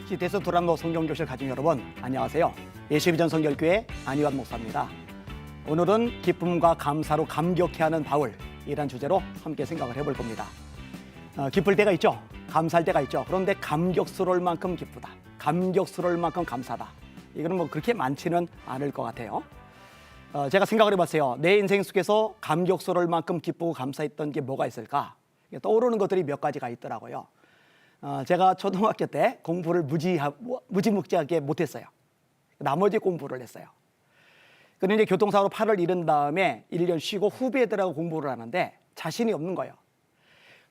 시대에서 도란노 성경교실 가족 여러분, 안녕하세요. 예수비전 성결교회 안희환 목사입니다. 오늘은 기쁨과 감사로 감격해하는 바울이란 주제로 함께 생각을 해볼 겁니다. 기쁠 때가 있죠. 감사할 때가 있죠. 그런데 감격스러울 만큼 기쁘다, 감격스러울 만큼 감사다, 이거는 뭐 그렇게 많지는 않을 것 같아요. 제가 생각을 해봤어요. 내 인생 속에서 감격스러울 만큼 기쁘고 감사했던 게 뭐가 있을까? 떠오르는 것들이 몇 가지가 있더라고요. 제가 초등학교 때 공부를 무지묵지하게 못했어요. 나머지 공부를 했어요. 그런데 이제 교통사고로 팔을 잃은 다음에 1년 쉬고 후배들하고 공부를 하는데 자신이 없는 거예요.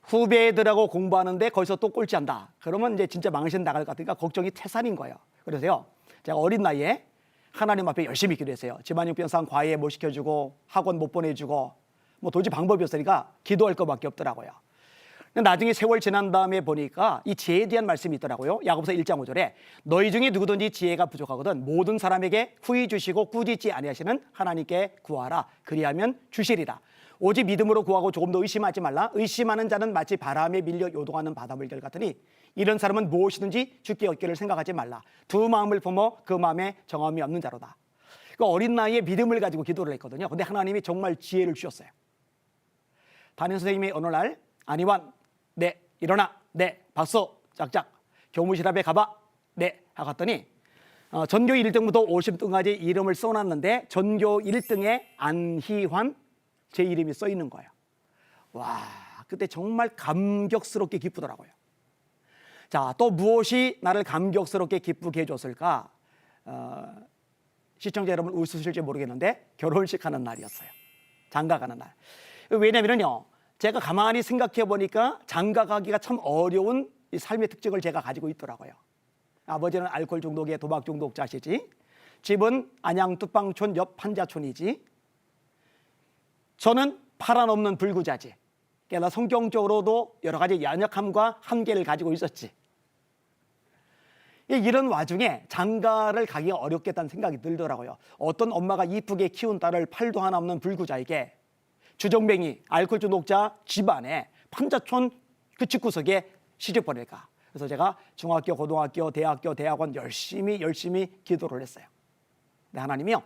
후배들하고 공부하는데 거기서 또 꼴찌한다. 그러면 이제 진짜 망신 나갈 것 같으니까 걱정이 태산인 거예요. 그래서요, 제가 어린 나이에 하나님 앞에 열심히 기도했어요. 집안 형편상 과외 못 시켜주고 학원 못 보내주고 뭐 도저히 방법이 없으니까 기도할 것밖에 없더라고요. 나중에 세월 지난 다음에 보니까 이 지혜에 대한 말씀이 있더라고요. 야고보서 1장 5절에 너희 중에 누구든지 지혜가 부족하거든 모든 사람에게 후히 주시고 꾸짖지 아니하시는 하나님께 구하라. 그리하면 주시리라. 오직 믿음으로 구하고 조금 더 의심하지 말라. 의심하는 자는 마치 바람에 밀려 요동하는 바닷물결 같으니 이런 사람은 무엇이든지 주께 얻기를 생각하지 말라. 두 마음을 품어 그 마음에 정함이 없는 자로다. 그 어린 나이에 믿음을 가지고 기도를 했거든요. 근데 하나님이 정말 지혜를 주셨어요. 담임 선생님이 어느 날 안희환, 네, 일어나, 네, 박수, 짝짝, 교무실 앞에 가봐, 네, 하고 갔더니 전교 1등부터 50등까지 이름을 써놨는데 전교 1등에 안희환, 제 이름이 써 있는 거예요. 와, 그때 정말 감격스럽게 기쁘더라고요. 자, 또 무엇이 나를 감격스럽게 기쁘게 해줬을까? 시청자 여러분 웃으실지 모르겠는데 결혼식 하는 날이었어요. 장가 가는 날. 왜냐면요, 제가 가만히 생각해 보니까 장가 가기가 참 어려운 이 삶의 특징을 제가 가지고 있더라고요. 아버지는 알코올 중독에 도박 중독자시지, 집은 안양 뚝방촌 옆 판자촌이지, 저는 파란 없는 불구자지. 그러니까 성경적으로도 여러 가지 연약함과 한계를 가지고 있었지. 이런 와중에 장가를 가기가 어렵겠다는 생각이 들더라고요. 어떤 엄마가 이쁘게 키운 딸을 팔도 하나 없는 불구자에게 주정뱅이, 알코올 중독자 집안에 판자촌 그 집구석에 시집 보낼까. 그래서 제가 중학교, 고등학교, 대학교, 대학원 열심히 기도를 했어요. 근데 하나님이요,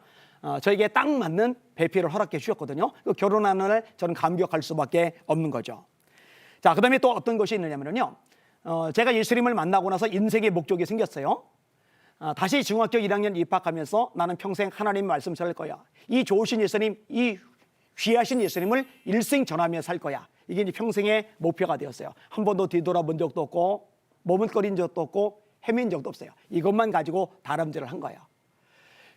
저에게 딱 맞는 배필을 허락해 주셨거든요. 결혼하는 날 저는 감격할 수밖에 없는 거죠. 자, 그 다음에 또 어떤 것이 있느냐면요, 제가 예수님을 만나고 나서 인생의 목적이 생겼어요. 다시 중학교 1학년 입학하면서 나는 평생 하나님 말씀 전할 거야. 이 좋으신 예수님, 이 귀하신 예수님을 일생 전하며 살 거야. 이게 이제 평생의 목표가 되었어요. 한 번도 뒤돌아본 적도 없고 머뭇거린 적도 없고 헤맨 적도 없어요. 이것만 가지고 다람쥐를 한 거예요.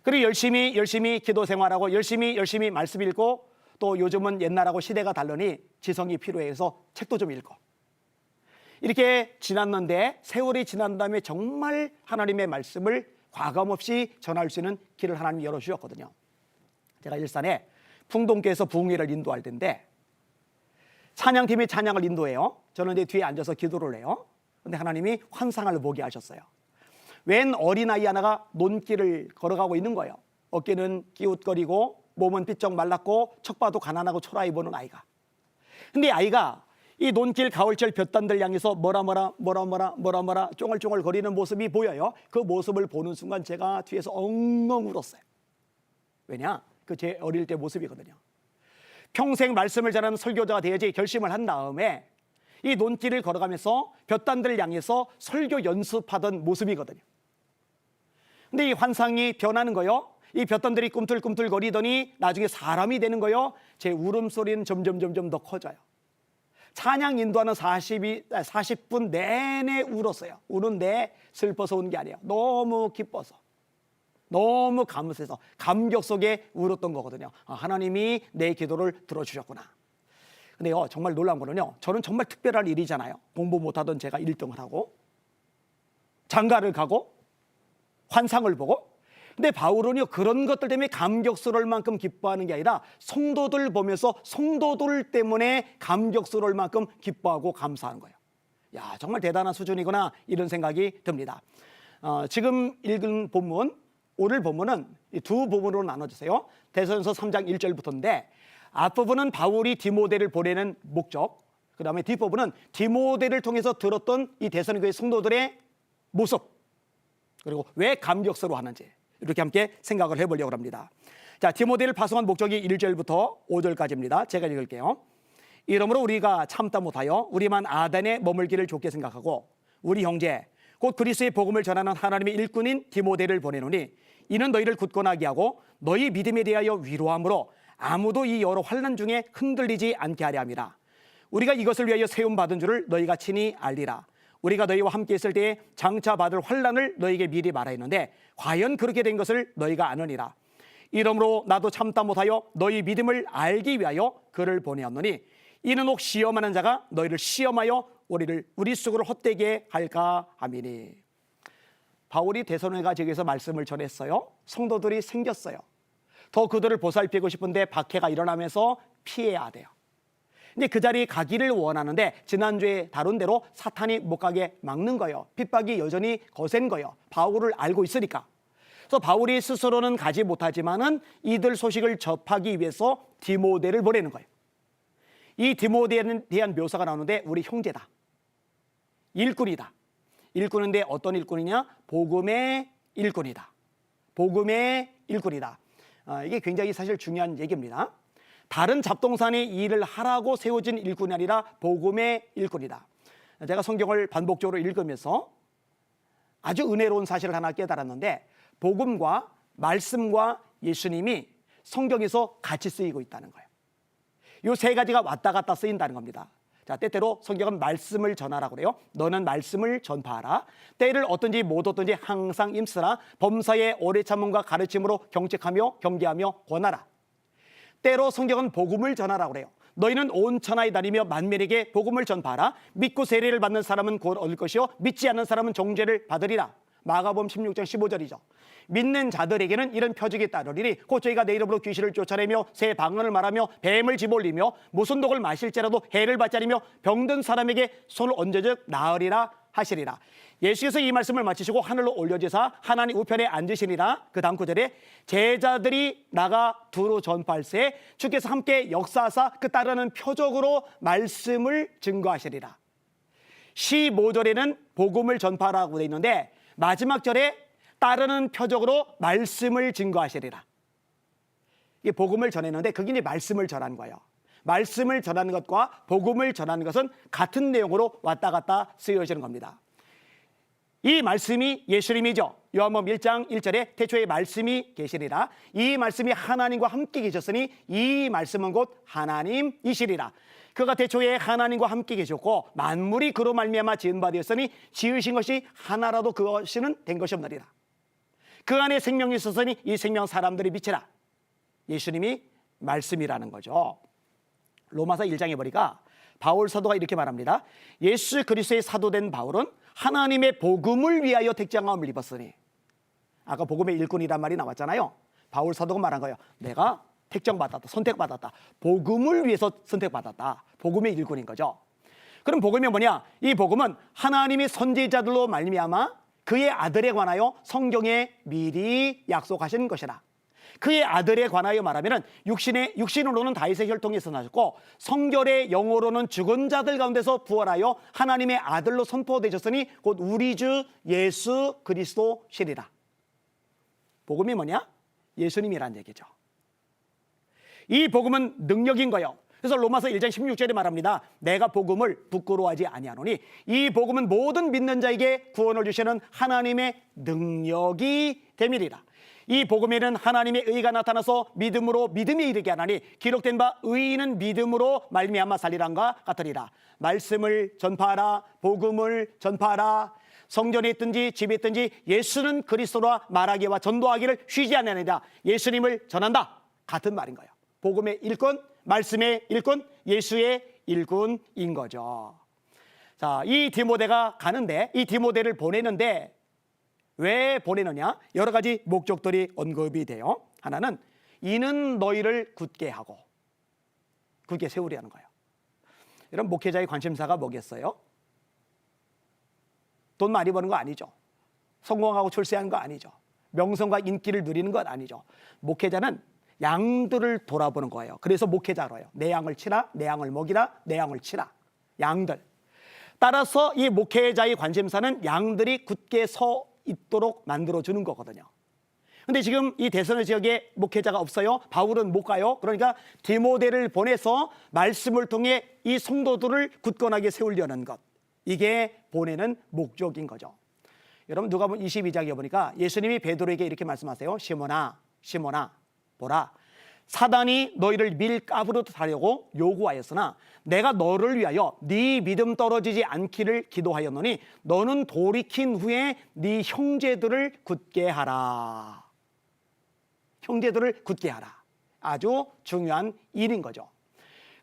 그리고 열심히 기도 생활하고 열심히 말씀 읽고, 또 요즘은 옛날하고 시대가 다르니 지성이 필요해서 책도 좀 읽고, 이렇게 지났는데 세월이 지난 다음에 정말 하나님의 말씀을 과감없이 전할 수 있는 길을 하나님이 열어주셨거든요. 제가 일산에 풍동교에서 부흥회를 인도할 텐데 찬양팀이 찬양을 인도해요. 저는 이제 뒤에 앉아서 기도를 해요. 그런데 하나님이 환상을 보게 하셨어요. 웬 어린아이 하나가 논길을 걸어가고 있는 거예요. 어깨는 기웃거리고 몸은 삐쩍 말랐고 척봐도 가난하고 초라해 보는 아이가. 근데 아이가 이 논길 가을철 볕단들 향해서 뭐라 쫑알쫑알 거리는 모습이 보여요. 그 모습을 보는 순간 제가 뒤에서 엉엉 울었어요. 왜냐? 그 제 어릴 때 모습이거든요. 평생 말씀을 전하는 설교자가 되어야지 결심을 한 다음에 이 논길을 걸어가면서 볕단들을 향해서 설교 연습하던 모습이거든요. 근데 이 환상이 변하는 거요. 이 볕단들이 꿈틀꿈틀 거리더니 나중에 사람이 되는 거요. 제 울음소리는 점점 더 커져요. 찬양 인도하는 40분 내내 울었어요. 우는데 슬퍼서 운 게 아니에요. 너무 기뻐서, 너무 감사해서 감격 속에 울었던 거거든요. 하나님이 내 기도를 들어주셨구나. 근데요, 정말 놀라운 거는요, 저는 정말 특별한 일이잖아요. 공부 못하던 제가 1등을 하고 장가를 가고 환상을 보고. 근데 바울은요, 그런 것들 때문에 감격스러울 만큼 기뻐하는 게 아니라 성도들 보면서 성도들 때문에 감격스러울 만큼 기뻐하고 감사하는 거예요. 야, 정말 대단한 수준이구나, 이런 생각이 듭니다. 지금 읽은 본문, 오늘 본문은 두 부분으로 나눠주세요. 데살로니가서 3장 1절부터인데 앞부분은 바울이 디모데를 보내는 목적, 그 다음에 뒷부분은 디모데를 통해서 들었던 이 데살로니가 성도들의 모습, 그리고 왜 감격스러워하는지 이렇게 함께 생각을 해보려고 합니다. 자, 디모데를 파송한 목적이 1절부터 5절까지입니다. 제가 읽을게요. 이러므로 우리가 참다 못하여 우리만 아덴에 머물기를 좋게 생각하고 우리 형제 곧 그리스도의 복음을 전하는 하나님의 일꾼인 디모데를 보내노니 이는 너희를 굳건하게 하고 너희 믿음에 대하여 위로함으로 아무도 이 여러 환난 중에 흔들리지 않게 하려 함이라. 우리가 이것을 위하여 세움 받은 줄을 너희가 친히 알리라. 우리가 너희와 함께 있을 때에 장차 받을 환난을 너희에게 미리 말하였는데 과연 그렇게 된 것을 너희가 아느니라. 이러므로 나도 참다 못하여 너희 믿음을 알기 위하여 그를 보내었노니 이는 혹 시험하는 자가 너희를 시험하여 우리 속으로 헛되게 할까 함이니. 바울이 데살로니가 지역에서 말씀을 전했어요. 성도들이 생겼어요. 더 그들을 보살피고 싶은데 박해가 일어나면서 피해야 돼요. 근데 그 자리에 가기를 원하는데 지난주에 다룬 대로 사탄이 못 가게 막는 거예요. 핍박이 여전히 거센 거예요. 바울을 알고 있으니까. 그래서 바울이 스스로는 가지 못하지만은 이들 소식을 접하기 위해서 디모데를 보내는 거예요. 이 디모데에 대한 묘사가 나오는데 우리 형제다. 일꾼이다. 일꾼인데 어떤 일꾼이냐? 복음의 일꾼이다. 복음의 일꾼이다. 이게 굉장히 사실 중요한 얘기입니다. 다른 잡동사니 일을 하라고 세워진 일꾼이 아니라 복음의 일꾼이다. 제가 성경을 반복적으로 읽으면서 아주 은혜로운 사실을 하나 깨달았는데 복음과 말씀과 예수님이 성경에서 같이 쓰이고 있다는 거예요. 이 세 가지가 왔다 갔다 쓰인다는 겁니다. 자, 때때로 성경은 말씀을 전하라고 그래요. 너는 말씀을 전파하라. 때를 어떤지 못 어떤지 항상 임쓰라. 범사의 오래 참음과 가르침으로 경책하며 경계하며 권하라. 때로 성경은 복음을 전하라고 그래요. 너희는 온 천하에 다니며 만민에게 복음을 전파하라. 믿고 세례를 받는 사람은 곧 얻을 것이요 믿지 않는 사람은 정죄를 받으리라. 마가복음 16장 15절이죠. 믿는 자들에게는 이런 표적이 따르리니 곧 저희가 내 이름으로 귀신을 쫓아내며 새 방언을 말하며 뱀을 집어올리며 무슨 독을 마실지라도 해를 받지 않으며 병든 사람에게 손을 얹어즉 나으리라 하시리라. 예수께서 이 말씀을 마치시고 하늘로 올려지사 하나님 우편에 앉으시니라. 그 다음 구절에 제자들이 나가 두루 전파할새 주께서 함께 역사하사 그 따르는 표적으로 말씀을 증거하시리라. 15절에는 복음을 전파하라고 되어 있는데 마지막 절에 따르는 표적으로 말씀을 증거하시리라. 이게 복음을 전했는데 그게 이제 말씀을 전하는 거예요. 말씀을 전하는 것과 복음을 전하는 것은 같은 내용으로 왔다 갔다 쓰여지는 겁니다. 이 말씀이 예수님이죠. 요한복음 1장 1절에 태초에 말씀이 계시리라. 이 말씀이 하나님과 함께 계셨으니 이 말씀은 곧 하나님이시리라. 그가 태초에 하나님과 함께 계셨고 만물이 그로 말미암아 지은 바 되었으니 지으신 것이 하나라도 그것이는 된 것이 없느니라. 그 안에 생명이 있었으니 이 생명 사람들이 빛이라. 예수님이 말씀이라는 거죠. 로마서 1장에 보니까 바울 사도가 이렇게 말합니다. 예수 그리스도의 사도된 바울은 하나님의 복음을 위하여 택정함을 입었으니. 아까 복음의 일꾼이란 말이 나왔잖아요. 바울 사도가 말한 거예요. 내가 택정받았다, 선택받았다. 복음을 위해서 선택받았다. 복음의 일꾼인 거죠. 그럼 복음이 뭐냐? 이 복음은 하나님이 선지자들로 말미암아 그의 아들에 관하여 성경에 미리 약속하신 것이라. 그의 아들에 관하여 말하면 육신으로는 다윗의 혈통에서 나셨고 성결의 영으로는 죽은 자들 가운데서 부활하여 하나님의 아들로 선포되셨으니 곧 우리 주 예수 그리스도시리라. 복음이 뭐냐? 예수님이란 얘기죠. 이 복음은 능력인 거예요. 그래서 로마서 1장 16절에 말합니다. 내가 복음을 부끄러워하지 아니하노니 이 복음은 모든 믿는 자에게 구원을 주시는 하나님의 능력이 됨이리라. 이 복음에는 하나님의 의가 나타나서 믿음으로 믿음에 이르게 하나니 기록된 바 의인은 믿음으로 말미암아 살리란과 같으리라. 말씀을 전파하라. 복음을 전파하라. 성전에 있든지 집에 있든지 예수는 그리스도라 말하기와 전도하기를 쉬지 아니하니라. 예수님을 전한다. 같은 말인 거예요. 복음의 일꾼, 말씀의 일꾼, 예수의 일꾼인 거죠. 자, 이 디모데가 가는데 이 디모데를 보내는데 왜 보내느냐? 여러 가지 목적들이 언급이 돼요. 하나는 이는 너희를 굳게 하고 굳게 세우려는 거예요. 이런 목회자의 관심사가 뭐겠어요? 돈 많이 버는 거 아니죠. 성공하고 출세하는 거 아니죠. 명성과 인기를 누리는 것 아니죠. 목회자는 양들을 돌아보는 거예요. 그래서 목회자로 해요. 내 양을 치라, 내 양을 먹이라, 내 양을 치라. 양들. 따라서 이 목회자의 관심사는 양들이 굳게 서 있도록 만들어주는 거거든요. 근데 지금 이 대선의 지역에 목회자가 없어요. 바울은 못 가요. 그러니까 디모데를 보내서 말씀을 통해 이 성도들을 굳건하게 세우려는 것. 이게 보내는 목적인 거죠. 여러분 누가복음 22장에 보니까 예수님이 베드로에게 이렇게 말씀하세요. 시몬아, 시몬아, 보라. 사단이 너희를 밀가부로 하려고 요구하였으나 내가 너를 위하여 네 믿음 떨어지지 않기를 기도하였노니 너는 돌이킨 후에 네 형제들을 굳게 하라. 형제들을 굳게 하라. 아주 중요한 일인 거죠.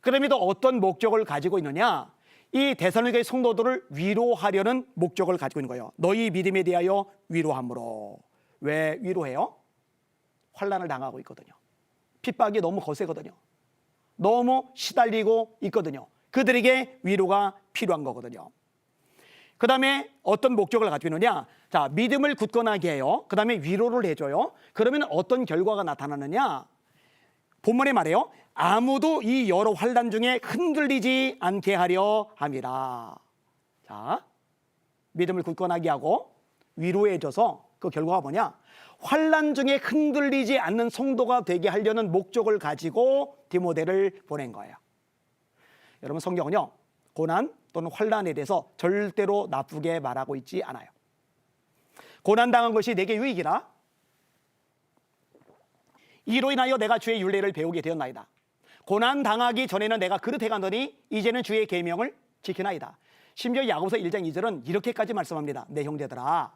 그럼에도 어떤 목적을 가지고 있느냐? 이 데살로니가의 성도들을 위로하려는 목적을 가지고 있는 거예요. 너희 믿음에 대하여 위로함으로. 왜 위로해요? 환난을 당하고 있거든요. 핍박이 너무 거세거든요. 너무 시달리고 있거든요. 그들에게 위로가 필요한 거거든요. 그 다음에 어떤 목적을 가지고 있느냐? 자, 믿음을 굳건하게 해요. 그 다음에 위로를 해줘요. 그러면 어떤 결과가 나타나느냐? 본문에 말해요. 아무도 이 여러 환난 중에 흔들리지 않게 하려 함이라. 자, 믿음을 굳건하게 하고 위로해줘서 그 결과가 뭐냐? 환난 중에 흔들리지 않는 성도가 되게 하려는 목적을 가지고 디모데를 보낸 거예요. 여러분 성경은요, 고난 또는 환난에 대해서 절대로 나쁘게 말하고 있지 않아요. 고난당한 것이 내게 유익이라. 이로 인하여 내가 주의 율례를 배우게 되었나이다. 고난당하기 전에는 내가 그릇해가더니 이제는 주의 계명을 지키나이다. 심지어 야고보서 1장 2절은 이렇게까지 말씀합니다. 내 형제들아,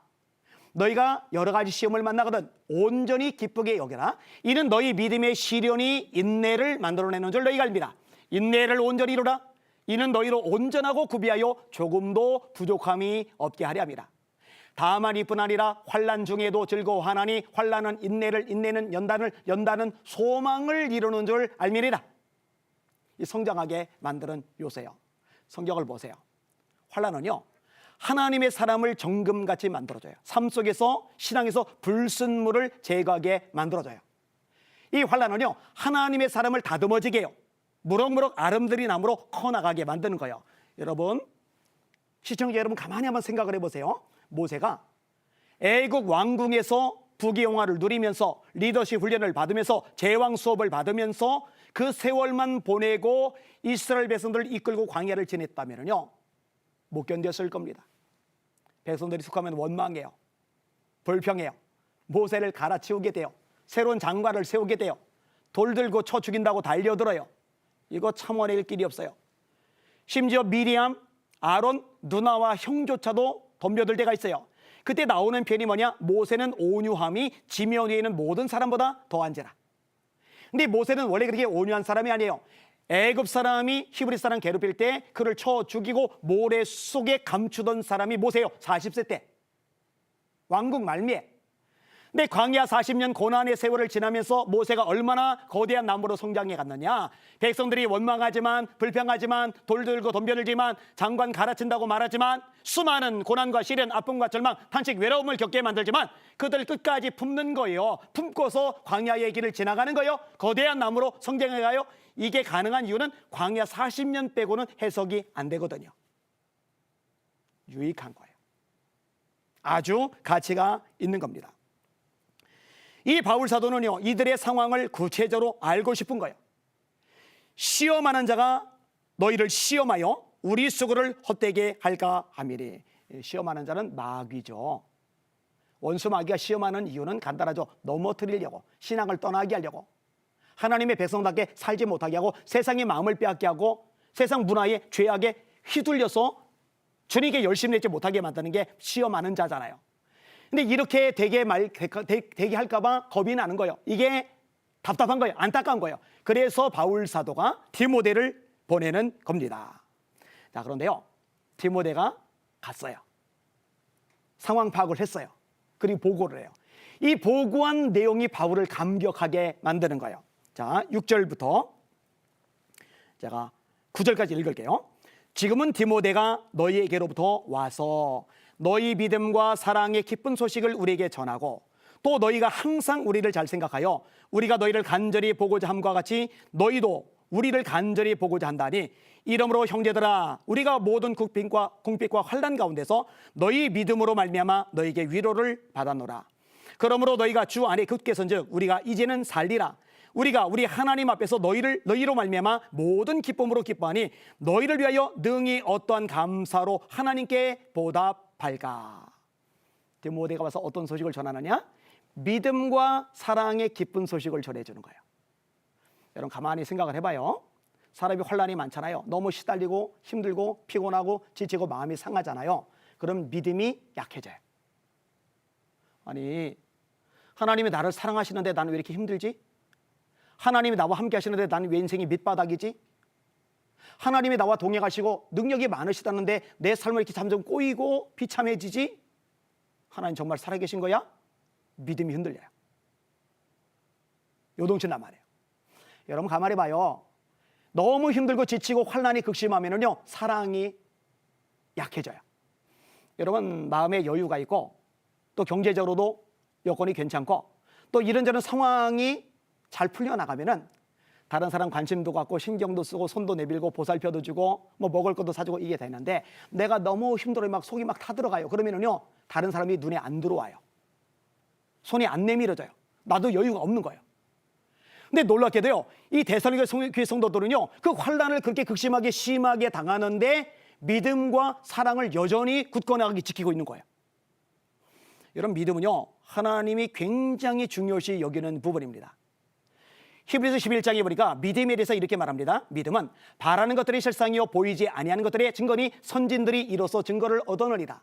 너희가 여러 가지 시험을 만나거든 온전히 기쁘게 여겨라. 이는 너희 믿음의 시련이 인내를 만들어내는 줄 너희가 알미라. 인내를 온전히 이루라. 이는 너희로 온전하고 구비하여 조금도 부족함이 없게 하려 함이라. 다만 이뿐 아니라 환난 중에도 즐거워하나니 환난은 인내를, 인내는 연단은 소망을 이루는 줄 알미리라. 이 성장하게 만드는 요새요. 성경을 보세요. 환난은요, 하나님의 사람을 정금같이 만들어줘요. 삶 속에서, 신앙에서 불순물을 제거하게 만들어줘요. 이 환난은요, 하나님의 사람을 다듬어지게 해요. 무럭무럭 아름드리 나무로 커나가게 만드는 거예요. 여러분, 시청자 여러분 가만히 한번 생각을 해보세요. 모세가 애국 왕궁에서 부귀영화를 누리면서 리더십 훈련을 받으면서 제왕 수업을 받으면서 그 세월만 보내고 이스라엘 백성들을 이끌고 광야를 지냈다면요, 못 견뎠을 겁니다. 백성들이 숙하면 원망해요. 불평해요. 모세를 갈아치우게 돼요. 새로운 장관을 세우게 돼요. 돌 들고 쳐 죽인다고 달려들어요. 이거 참아낼 길이 없어요. 심지어 미리암, 아론, 누나와 형조차도 덤벼들 때가 있어요. 그때 나오는 편이 뭐냐? 모세는 온유함이 지면 위에 있는 모든 사람보다 더한지라. 근데 모세는 원래 그렇게 온유한 사람이 아니에요. 애굽 사람이 히브리 사람 괴롭힐 때 그를 쳐 죽이고 모래 속에 감추던 사람이 모세예요. 40세 때 왕국 말미에. 근데 광야 40년 고난의 세월을 지나면서 모세가 얼마나 거대한 나무로 성장해 갔느냐. 백성들이 원망하지만, 불평하지만, 돌 들고 덤벼들지만, 장관 갈아친다고 말하지만, 수많은 고난과 시련, 아픔과 절망, 탄식, 외로움을 겪게 만들지만 그들을 끝까지 품는 거예요. 품고서 광야의 길을 지나가는 거예요. 거대한 나무로 성장해 가요. 이게 가능한 이유는 광야 40년 빼고는 해석이 안 되거든요. 유익한 거예요. 아주 가치가 있는 겁니다. 이 바울 사도는요, 이들의 상황을 구체적으로 알고 싶은 거예요. 시험하는 자가 너희를 시험하여 우리 수고를 헛되게 할까 함이리. 시험하는 자는 마귀죠. 원수 마귀가 시험하는 이유는 간단하죠. 넘어뜨리려고, 신앙을 떠나게 하려고, 하나님의 백성답게 살지 못하게 하고, 세상의 마음을 빼앗게 하고, 세상 문화에 죄악에 휘둘려서 주님께 열심히 내지 못하게 만드는 게 시험하는 자잖아요. 근데 이렇게 되게 할까 봐 겁이 나는 거예요. 이게 답답한 거예요. 안타까운 거예요. 그래서 바울 사도가 디모데를 보내는 겁니다. 자, 그런데요, 디모데가 갔어요. 상황 파악을 했어요. 그리고 보고를 해요. 이 보고한 내용이 바울을 감격하게 만드는 거예요. 자, 6절부터 제가 9절까지 읽을게요. 지금은 디모데가 너희에게로부터 와서 너희 믿음과 사랑의 기쁜 소식을 우리에게 전하고, 또 너희가 항상 우리를 잘 생각하여 우리가 너희를 간절히 보고자 함과 같이 너희도 우리를 간절히 보고자 한다니 이러므로 형제들아 우리가 모든 궁핍과 환난 가운데서 너희 믿음으로 말미암아 너희에게 위로를 받았노라. 그러므로 너희가 주 안에 굳게 선즉 우리가 이제는 살리라. 우리가 우리 하나님 앞에서 너희로 말미암아 모든 기쁨으로 기뻐하니 너희를 위하여 능히 어떠한 감사로 하나님께 보답할까. 디모데가 와서 어떤 소식을 전하느냐? 믿음과 사랑의 기쁜 소식을 전해주는 거예요. 여러분 가만히 생각을 해봐요. 사람이 환난이 많잖아요. 너무 시달리고 힘들고 피곤하고 지치고 마음이 상하잖아요. 그럼 믿음이 약해져요. 아니 하나님이 나를 사랑하시는데 나는 왜 이렇게 힘들지? 하나님이 나와 함께 하시는데 나는 왜 인생이 밑바닥이지? 하나님이 나와 동행하시고 능력이 많으시다는데 내 삶을 이렇게 점점 꼬이고 비참해지지? 하나님 정말 살아계신 거야? 믿음이 흔들려요. 요동친단 말이에요. 여러분 가만히 봐요. 너무 힘들고 지치고 환난이 극심하면요 사랑이 약해져요. 여러분 마음에 여유가 있고 또 경제적으로도 여건이 괜찮고 또 이런저런 상황이 잘 풀려나가면은 다른 사람 관심도 갖고 신경도 쓰고 손도 내밀고 보살펴도 주고 뭐 먹을 것도 사주고 이게 되는데 내가 너무 힘들어요. 막 속이 막 타들어가요. 그러면은요 다른 사람이 눈에 안 들어와요. 손이 안 내밀어져요. 나도 여유가 없는 거예요. 근데 놀랍게도요 이 데살로니가 교회 성도들은요 그 환난을 그렇게 극심하게 심하게 당하는데 믿음과 사랑을 여전히 굳건하게 지키고 있는 거예요. 여러분 믿음은요 하나님이 굉장히 중요시 여기는 부분입니다. 히브리서 11장에 보니까 믿음에 대해서 이렇게 말합니다. 믿음은 바라는 것들의 실상이요 보이지 아니하는 것들의 증거니 선진들이 이로써 증거를 얻어내리라.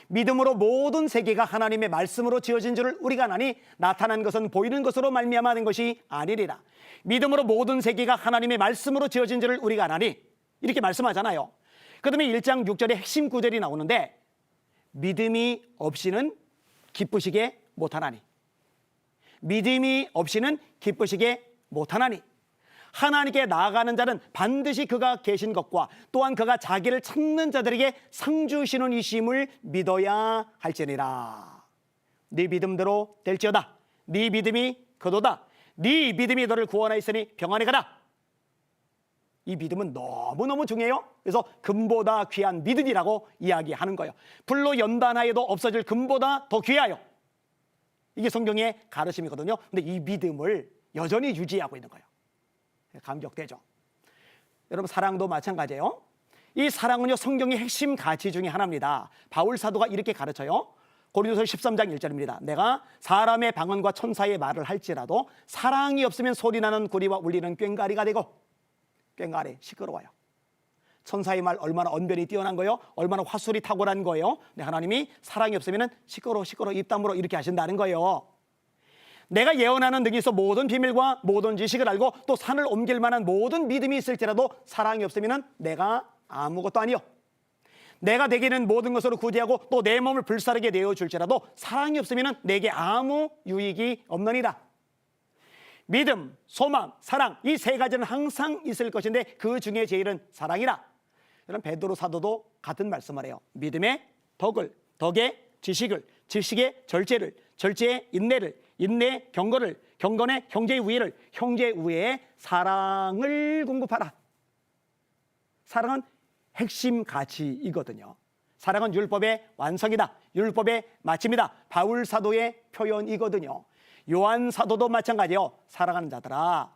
믿음으로 모든 세계가 하나님의 말씀으로 지어진 줄을 우리가 아나니 나타난 것은 보이는 것으로 말미암아 된 것이 아니리라. 믿음으로 모든 세계가 하나님의 말씀으로 지어진 줄을 우리가 아나니 이렇게 말씀하잖아요. 그 다음에 1장 6절에 핵심 구절이 나오는데 믿음이 없이는 기쁘시게 못하나니 믿음이 없이는 기쁘시게 못하나니 하나님께 나아가는 자는 반드시 그가 계신 것과 또한 그가 자기를 찾는 자들에게 상 주시는 이심을 믿어야 할지니라. 네 믿음대로 될지어다. 네 믿음이 그도다. 네 믿음이 너를 구원하였으니 평안히 가라. 이 믿음은 너무너무 중요해요. 그래서 금보다 귀한 믿음이라고 이야기하는 거예요. 불로 연단하여도 없어질 금보다 더 귀하여. 이게 성경의 가르침이거든요. 근데 이 믿음을 여전히 유지하고 있는 거예요. 감격되죠. 여러분 사랑도 마찬가지예요. 이 사랑은요 성경의 핵심 가치 중에 하나입니다. 바울 사도가 이렇게 가르쳐요. 고린도서 13장 1절입니다. 내가 사람의 방언과 천사의 말을 할지라도 사랑이 없으면 소리나는 구리와 울리는 꽹과리가 되고, 꽹과리 시끄러워요. 천사의 말 얼마나 언변이 뛰어난 거예요? 얼마나 화술이 탁월한 거예요? 근데 하나님이 사랑이 없으면 시끄러워 입 다물어 이렇게 하신다는 거예요. 내가 예언하는 능히 있어 모든 비밀과 모든 지식을 알고 또 산을 옮길 만한 모든 믿음이 있을지라도 사랑이 없으면 내가 아무것도 아니요. 내가 내게는 모든 것으로 구제하고 또 내 몸을 불사르게 내어줄지라도 사랑이 없으면 내게 아무 유익이 없느니라. 믿음, 소망, 사랑 이 세 가지는 항상 있을 것인데 그 중에 제일은 사랑이라. 여러분 베드로 사도도 같은 말씀을 해요. 믿음의 덕을, 덕의 지식을, 지식의 절제를, 절제의 인내를, 인내의 경건을, 경건의 형제의 우애를, 형제의 우애에 사랑을 공급하라. 사랑은 핵심 가치이거든요. 사랑은 율법의 완성이다. 율법의 마침이다. 바울 사도의 표현이거든요. 요한 사도도 마찬가지예요. 사랑하는 자들아,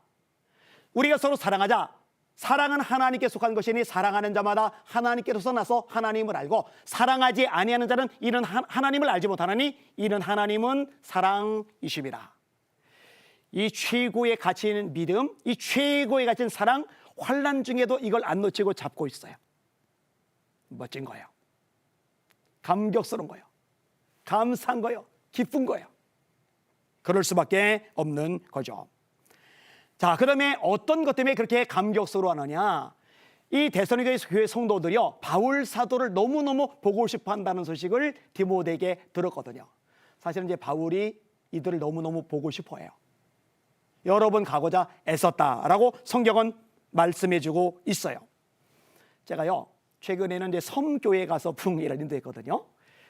우리가 서로 사랑하자. 사랑은 하나님께 속한 것이니 사랑하는 자마다 하나님께로서 나서 하나님을 알고 사랑하지 아니하는 자는 이는 하나님을 알지 못하나니 이는 하나님은 사랑이심이라. 이 최고의 가치는 믿음, 이 최고의 가치는 사랑, 환난 중에도 이걸 안 놓치고 잡고 있어요. 멋진 거예요. 감격스러운 거예요. 감사한 거예요. 기쁜 거예요. 그럴 수밖에 없는 거죠. 자, 그러면 어떤 것 때문에 그렇게 감격스러워하느냐? 이 데살로니가 교회 성도들이요 바울 사도를 너무너무 보고 싶어 한다는 소식을 디모데에게 들었거든요. 사실은 이제 바울이 이들을 너무너무 보고 싶어 해요. 여러 번 가고자 애썼다라고 성경은 말씀해주고 있어요. 제가요 최근에는 이제 섬교회 가서 붕이를 인도했거든요.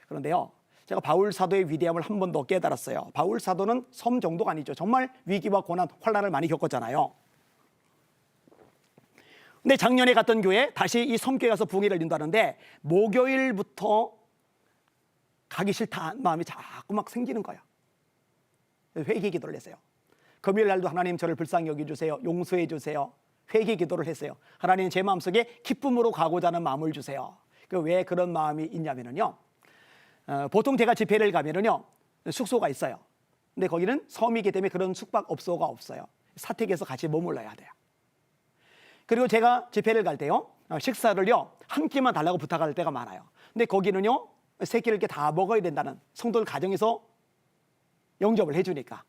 그런데요 제가 바울 사도의 위대함을 한 번 더 깨달았어요. 바울 사도는 섬 정도가 아니죠. 정말 위기와 고난, 환난을 많이 겪었잖아요. 근데 작년에 갔던 교회 다시 이 섬교회 가서 부흥회를 열린다는데 목요일부터 가기 싫다는 마음이 자꾸 막 생기는 거야. 회개 기도를 했어요. 금요일 날도 하나님 저를 불쌍히 여겨주세요. 용서해 주세요. 회개 기도를 했어요. 하나님 제 마음속에 기쁨으로 가고자 하는 마음을 주세요. 왜 그런 마음이 있냐면요, 보통 제가 집회를 가면은요 숙소가 있어요. 근데 거기는 섬이기 때문에 그런 숙박업소가 없어요. 사택에서 같이 머물러야 돼요. 그리고 제가 집회를 갈 때요 식사를요 한 끼만 달라고 부탁할 때가 많아요. 근데 거기는요 세 끼를 이렇게 다 먹어야 된다는, 성도들 가정에서 영접을 해주니까.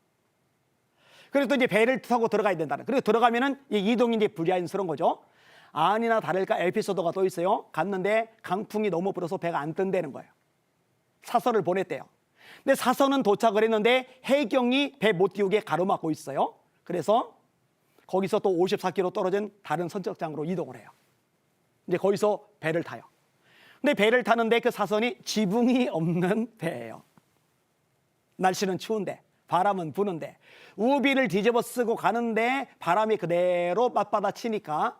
그래서 또 이제 배를 타고 들어가야 된다는. 그리고 들어가면은 이동이 이제 불자연스러운 거죠. 아니나 다를까 에피소드가 또 있어요. 갔는데 강풍이 너무 불어서 배가 안 뜬다는 거예요. 사서를 보냈대요. 근데 사서는 도착을 했는데 해경이 배 못 띄우게 가로막고 있어요. 그래서 거기서 또 54km 떨어진 다른 선적장으로 이동을 해요. 이제 거기서 배를 타요. 근데 배를 타는데 그 사선이 지붕이 없는 배예요. 날씨는 추운데 바람은 부는데 우비를 뒤집어 쓰고 가는데 바람이 그대로 맞받아 치니까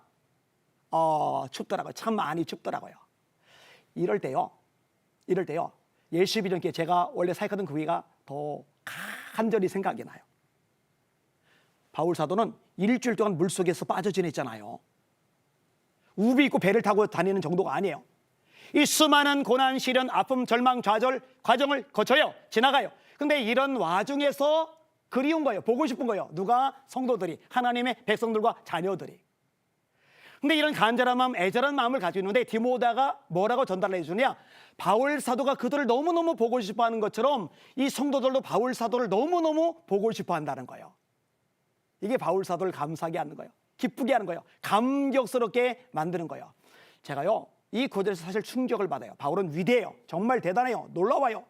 춥더라고요. 참 많이 춥더라고요. 이럴 때요 예수 믿기 전에 제가 원래 사역하던 그 교회가 더 간절히 생각이 나요. 바울 사도는 일주일 동안 물속에서 빠져 지냈잖아요. 우비 입고 배를 타고 다니는 정도가 아니에요. 이 수많은 고난, 시련, 아픔, 절망, 좌절 과정을 거쳐요. 지나가요. 근데 이런 와중에서 그리운 거예요. 보고 싶은 거예요. 누가? 성도들이, 하나님의 백성들과 자녀들이. 근데 이런 간절한 마음, 애절한 마음을 가지고 있는데 디모데가 뭐라고 전달해 주냐? 바울 사도가 그들을 너무너무 보고 싶어 하는 것처럼 이 성도들도 바울 사도를 너무너무 보고 싶어 한다는 거예요. 이게 바울 사도를 감사하게 하는 거예요. 기쁘게 하는 거예요. 감격스럽게 만드는 거예요. 제가요 이 구절에서 사실 충격을 받아요. 바울은 위대해요. 정말 대단해요. 놀라워요.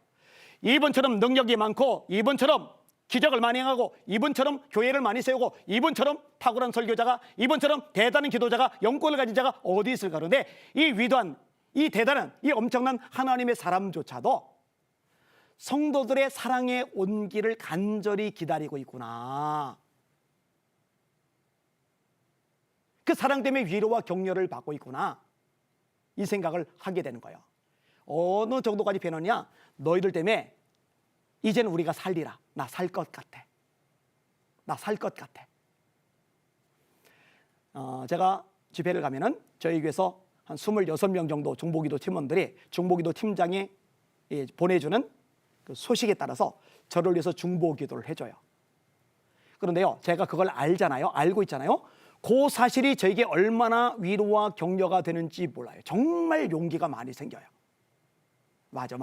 이분처럼 능력이 많고, 이분처럼 기적을 많이 하고, 이분처럼 교회를 많이 세우고, 이분처럼 탁월한 설교자가, 이분처럼 대단한 기도자가, 영권을 가진 자가 어디 있을까. 그런데 이 위대한, 이 대단한, 이 엄청난 하나님의 사람조차도 성도들의 사랑의 온기를 간절히 기다리고 있구나. 그 사랑 때문에 위로와 격려를 받고 있구나. 이 생각을 하게 되는 거예요. 어느 정도까지 변하냐? 너희들 때문에 이제는 우리가 살리라. 나 살 것 같아. 나 살 것 같아. 제가 집회를 가면은 저희 교회에서 한 26명 정도 중보기도 팀원들이 중보기도 팀장이 보내주는 그 소식에 따라서 저를 위해서 중보기도를 해줘요. 그런데요, 제가 그걸 알잖아요. 알고 있잖아요. 그 사실이 저에게 얼마나 위로와 격려가 되는지 몰라요. 정말 용기가 많이 생겨요. 맞아.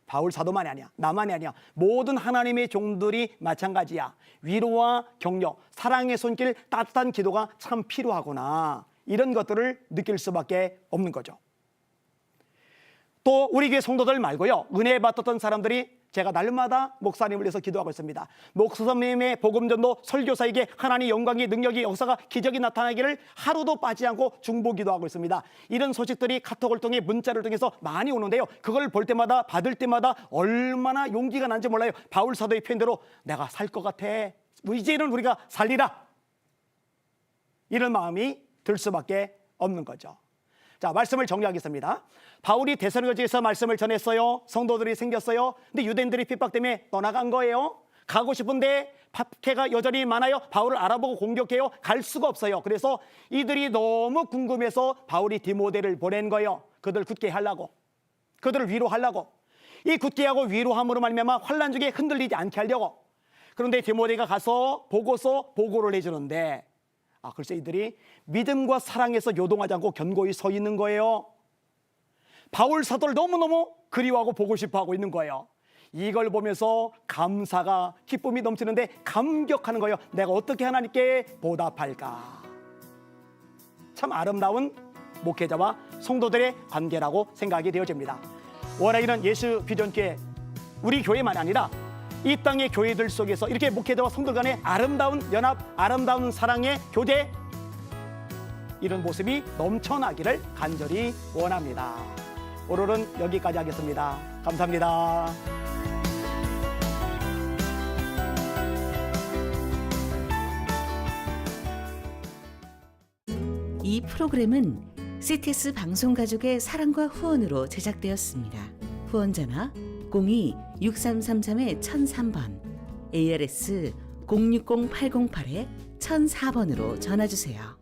바울 사도만이 아니야. 나만이 아니야. 모든 하나님의 종들이 마찬가지야. 위로와 격려, 사랑의 손길, 따뜻한 기도가 참 필요하구나. 이런 것들을 느낄 수밖에 없는 거죠. 또 우리 교회 성도들 말고요, 은혜 받았던 사람들이 제가 날마다 목사님을 위해서 기도하고 있습니다. 목사님의 복음전도 설교사에게 하나님의 영광이, 능력이, 역사가, 기적이 나타나기를 하루도 빠지지 않고 중보 기도하고 있습니다. 이런 소식들이 카톡을 통해, 문자를 통해서 많이 오는데요, 그걸 볼 때마다, 받을 때마다 얼마나 용기가 난지 몰라요. 바울 사도의 표현대로 내가 살 것 같아. 이제는 우리가 살리라. 이런 마음이 들 수밖에 없는 거죠. 자, 말씀을 정리하겠습니다. 바울이 데살로니가에서 말씀을 전했어요. 성도들이 생겼어요. 근데 유대인들이 핍박 때문에 떠나간 거예요. 가고 싶은데 박해가 여전히 많아요. 바울을 알아보고 공격해요. 갈 수가 없어요. 그래서 이들이 너무 궁금해서 바울이 디모데를 보낸 거예요. 그들 굳게 하려고, 그들을 위로하려고. 이 굳게 하고 위로함으로 말미암아 환난 중에 흔들리지 않게 하려고. 그런데 디모데가 가서 보고를 해주는데 글쎄 이들이 믿음과 사랑에서 요동하지 않고 견고히 서 있는 거예요. 바울 사도를 너무너무 그리워하고 보고 싶어하고 있는 거예요. 이걸 보면서 감사가, 기쁨이 넘치는데 감격하는 거예요. 내가 어떻게 하나님께 보답할까. 참 아름다운 목회자와 성도들의 관계라고 생각이 되어집니다. 원하이는 예수 비전교회, 우리 교회만 아니라 이 땅의 교회들 속에서 이렇게 목회자와 성도 간의 아름다운 연합, 아름다운 사랑의 교제, 이런 모습이 넘쳐나기를 간절히 원합니다. 오늘은 여기까지 하겠습니다. 감사합니다. 이 프로그램은 CTS 방송가족의 사랑과 후원으로 제작되었습니다. 후원 전화 02-6333-1003번, ARS 060-808-1004번으로 전화주세요.